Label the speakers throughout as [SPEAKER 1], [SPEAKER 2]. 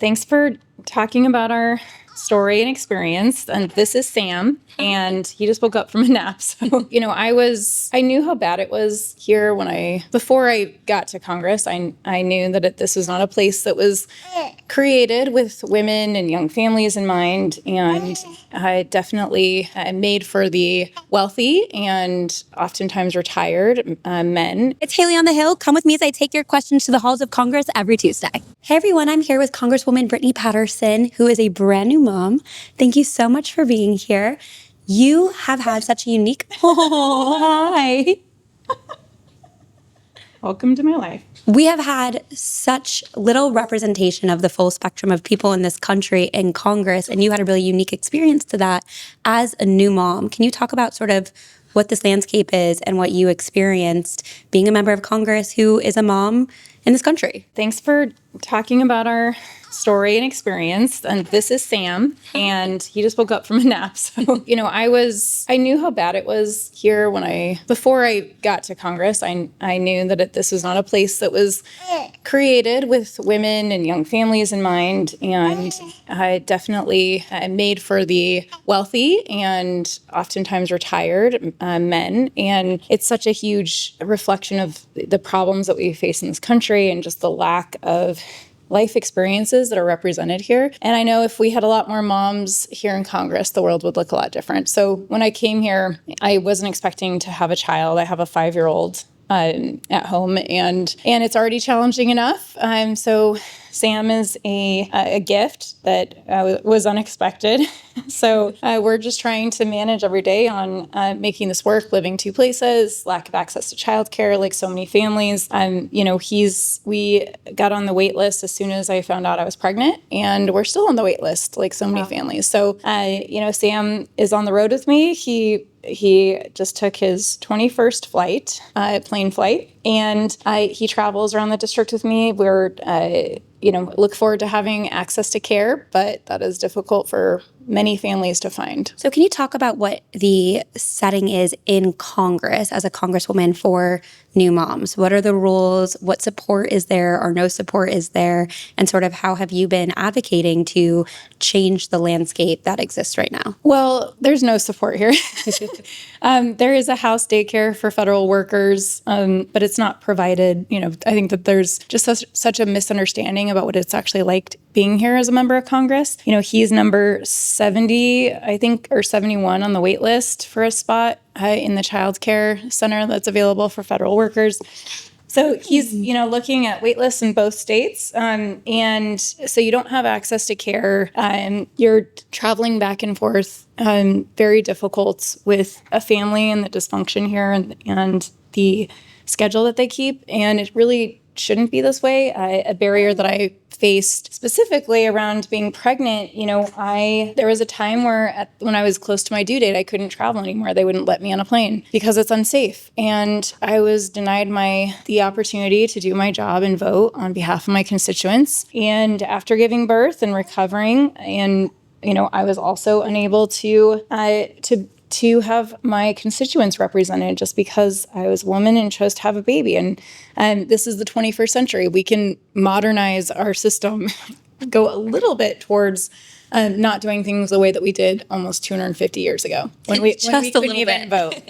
[SPEAKER 1] Thanks for talking about our story and experience. And this is Sam, and he just woke up from a nap. So, I knew how bad it was here before I got to Congress. I knew that this was not a place that was created with women and young families in mind, and definitely made for the wealthy and oftentimes retired men.
[SPEAKER 2] It's Haley on the Hill. Come with me as I take your questions to the halls of Congress every Tuesday. Hey everyone, I'm here with Congresswoman Brittany Pettersen, who is a brand new mom. Thank you so much for being here. You have had such a unique... Oh, hi.
[SPEAKER 1] Welcome to my life.
[SPEAKER 2] We have had such little representation of the full spectrum of people in this country in Congress, and you had a really unique experience to that as a new mom. Can you talk about sort of what this landscape is and what you experienced being a member of Congress who is a mom in this country?
[SPEAKER 1] Thanks for talking about our story and experience. And this is Sam, and he just woke up from a nap. So, I knew how bad it was here before I got to Congress. I knew that this was not a place that was created with women and young families in mind, and definitely made for the wealthy and oftentimes retired men. And it's such a huge reflection of the problems that we face in this country and just the lack of life experiences that are represented here. And I know if we had a lot more moms here in Congress, the world would look a lot different. So when I came here, I wasn't expecting to have a child. I have a 5-year-old at home, and it's already challenging enough. So Sam is a gift that was unexpected. So we're just trying to manage every day on making this work, living 2 places, lack of access to childcare, like so many families. We got on the wait list as soon as I found out I was pregnant, and we're still on the wait list, like so many families. So, Sam is on the road with me. He just took his 21st plane flight, and he travels around the district with me. We're, look forward to having access to care, but that is difficult for many families to find.
[SPEAKER 2] So can you talk about what the setting is in Congress as a congresswoman for new moms? What are the rules? What support is there or no support is there? And sort of how have you been advocating to change the landscape that exists right now?
[SPEAKER 1] Well, there's no support here. There is a house daycare for federal workers, but it's not provided. I think that there's just such a misunderstanding about what it's actually like being here as a member of Congress. He's number 70, I think, or 71 on the wait list for a spot in the child care center that's available for federal workers. So he's, looking at wait lists in both states. And so you don't have access to care. You're traveling back and forth, very difficult with a family and the dysfunction here and the schedule that they keep. And it really shouldn't be this way. A barrier that I faced specifically around being pregnant, there was a time where when I was close to my due date, I couldn't travel anymore. They wouldn't let me on a plane because it's unsafe. And I was denied the opportunity to do my job and vote on behalf of my constituents. And after giving birth and recovering, and I was also unable to have my constituents represented just because I was a woman and chose to have a baby. And this is the 21st century. We can modernize our system, go a little bit towards not doing things the way that we did almost 250 years ago when we couldn't even vote,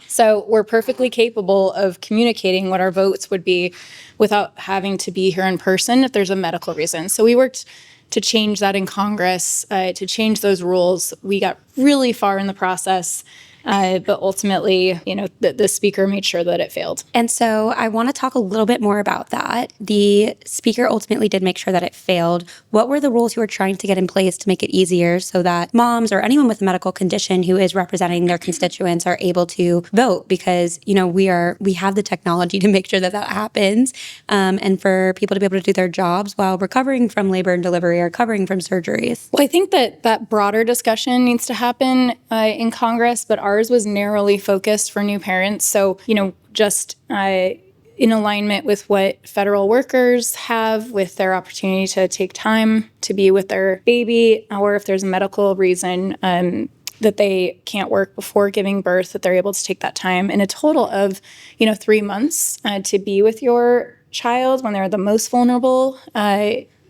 [SPEAKER 1] So we're perfectly capable of communicating what our votes would be without having to be here in person if there's a medical reason. So we worked to change that in Congress, to change those rules. We got really far in the process, but ultimately, the speaker made sure that it failed.
[SPEAKER 2] And so I want to talk a little bit more about that. The speaker ultimately did make sure that it failed. What were the rules you were trying to get in place to make it easier so that moms or anyone with a medical condition who is representing their constituents are able to vote? Because, we have the technology to make sure that happens, and for people to be able to do their jobs while recovering from labor and delivery or recovering from surgeries.
[SPEAKER 1] Well, I think that broader discussion needs to happen in Congress, but ours was narrowly focused for new parents. So, just in alignment with what federal workers have with their opportunity to take time to be with their baby, or if there's a medical reason that they can't work before giving birth, that they're able to take that time in a total of, 3 months to be with your child when they're the most vulnerable.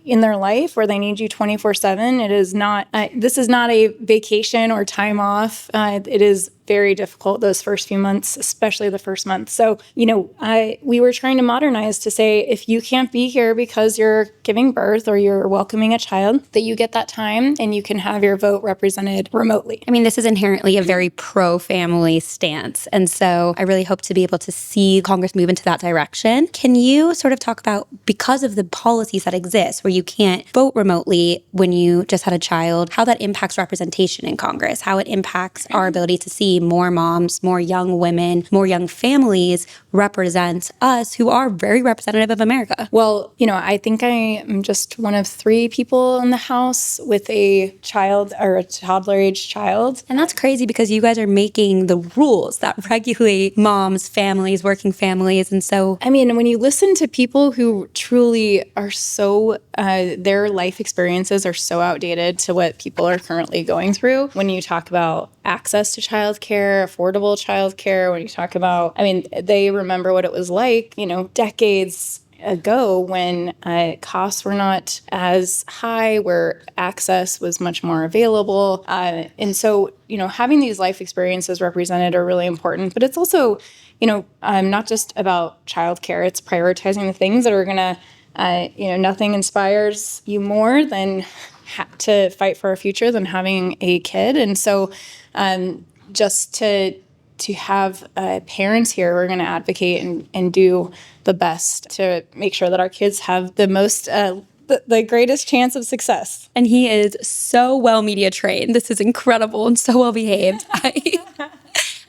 [SPEAKER 1] in their life where they need you 24/7. It is not, this is not a vacation or time off. It is very difficult those first few months, especially the first month. So, we were trying to modernize to say, if you can't be here because you're giving birth or you're welcoming a child, that you get that time and you can have your vote represented remotely.
[SPEAKER 2] I mean, this is inherently a very pro-family stance. And so I really hope to be able to see Congress move into that direction. Can you sort of talk about, because of the policies that exist where you can't vote remotely when you just had a child, how that impacts representation in Congress, how it impacts our ability to see more moms, more young women, more young families represent us who are very representative of America?
[SPEAKER 1] Well, I think I am just one of 3 people in the House with a child or a toddler-age child.
[SPEAKER 2] And that's crazy because you guys are making the rules that regulate moms, families, working families. And so,
[SPEAKER 1] I mean, when you listen to people who truly are so, their life experiences are so outdated to what people are currently going through. When you talk about access to childcare, affordable childcare, when you talk about, they remember what it was like, decades ago when costs were not as high, where access was much more available. And so, having these life experiences represented are really important. But it's also, not just about childcare. It's prioritizing the things that are going to, nothing inspires you more than to fight for a future than having a kid. And so just to have parents here who are going to advocate and do the best to make sure that our kids have the most, the greatest chance of success.
[SPEAKER 2] And he is so well media trained. This is incredible and so well behaved.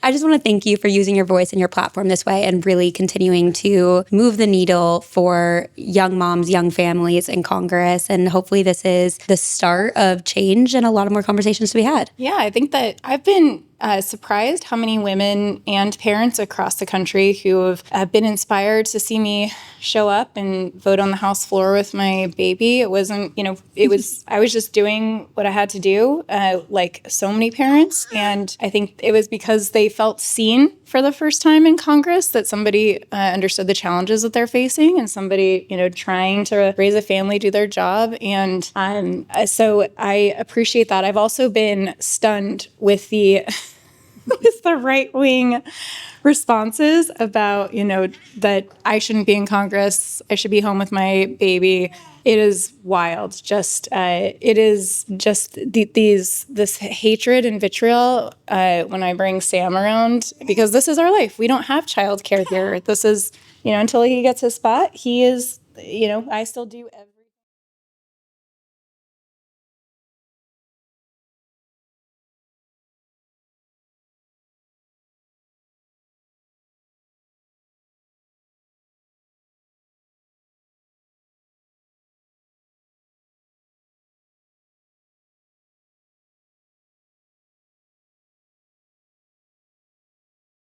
[SPEAKER 2] I just want to thank you for using your voice and your platform this way and really continuing to move the needle for young moms, young families in Congress. And hopefully this is the start of change and a lot of more conversations to be had.
[SPEAKER 1] Yeah, I think that I've been surprised how many women and parents across the country who have been inspired to see me show up and vote on the House floor with my baby. It wasn't, I was just doing what I had to do, like so many parents. And I think it was because they felt seen for the first time in Congress, that somebody understood the challenges that they're facing and somebody, trying to raise a family, do their job. And so I appreciate that. I've also been stunned with the right-wing responses about, that I shouldn't be in Congress. I should be home with my baby. It is wild. It is just this hatred and vitriol when I bring Sam around, because this is our life. We don't have childcare here. This is, until he gets his spot, he is, I still do everything.